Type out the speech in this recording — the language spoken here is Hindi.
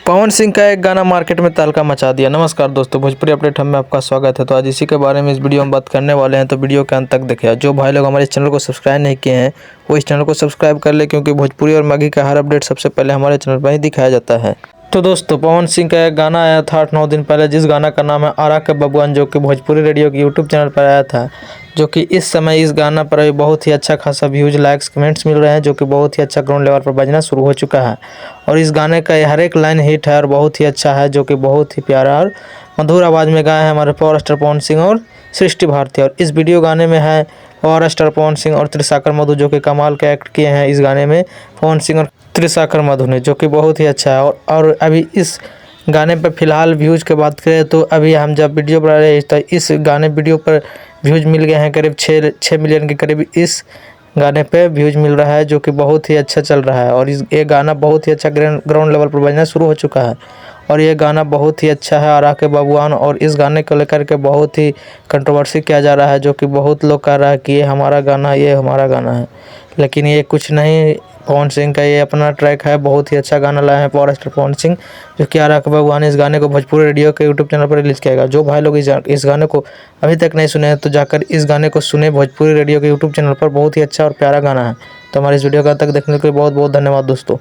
पवन सिंह का एक गाना मार्केट में तहलका मचा दिया। नमस्कार दोस्तों, भोजपुरी अपडेट हम में आपका स्वागत है। तो आज इसी के बारे में इस वीडियो में बात करने वाले हैं, तो वीडियो के अंत तक देखिए। जो भाई लोग हमारे इस चैनल को सब्सक्राइब नहीं किए हैं वो इस चैनल को सब्सक्राइब कर ले, क्योंकि भोजपुरी और मगही का हर अपडेट सबसे पहले हमारे चैनल पर ही दिखाया जाता है। तो दोस्तों, पवन सिंह का एक गाना आया था 8-9 दिन पहले, जिस गाना का नाम है आरा के बबुआन, जो कि भोजपुरी रेडियो के यूट्यूब चैनल पर आया था। जो कि इस समय इस गाना पर अभी बहुत ही अच्छा खासा व्यूज, लाइक्स, कमेंट्स मिल रहे हैं, जो कि बहुत ही अच्छा ग्राउंड लेवल पर बजना शुरू हो चुका है। और इस गाने का हर एक लाइन हिट है और बहुत ही अच्छा है, जो कि बहुत ही प्यारा और मधुर आवाज़ में गाए हैं हमारे पावर स्टार पवन सिंह और सृष्टि भारती। और इस वीडियो गाने में है पावर स्टार पवन सिंह और त्रिशाकर मधु, जो कि कमाल के एक्ट किए हैं इस गाने में पवन सिंह और त्रिशाकर मधु ने, जो कि बहुत ही अच्छा है। और अभी इस गाने पर फिलहाल व्यूज़ की बात करें तो अभी हम जब वीडियो बना रहे हैं तो इस गाने वीडियो पर व्यूज़ मिल गए हैं करीब 6 मिलियन के करीब। इस गाने पे व्यूज़ मिल रहा है, जो कि बहुत ही अच्छा चल रहा है। और ये गाना बहुत ही अच्छा ग्राउंड लेवल पर बजना शुरू हो चुका है। और ये गाना बहुत ही अच्छा है, आरा के बबुआन। और इस गाने को लेकर के बहुत ही कंट्रोवर्सी किया जा रहा है, जो कि बहुत लोग कह रहा है कि ये हमारा गाना है। लेकिन ये कुछ नहीं, पवन सिंह का ये अपना ट्रैक है। बहुत ही अच्छा गाना लाए हैं पावर स्टार पवन सिंह, जो कि आरा के बबुआन। इस गाने को भोजपुरी रेडियो के यूट्यूब चैनल पर रिलीज़ किया गया। जो भाई लोग इस गाने को अभी तक नहीं सुने हैं तो जाकर इस गाने को सुने भोजपुरी रेडियो के यूट्यूब चैनल पर। बहुत ही अच्छा और प्यारा गाना है। तो हमारे इस वीडियो का तक देखने के लिए बहुत बहुत धन्यवाद दोस्तों।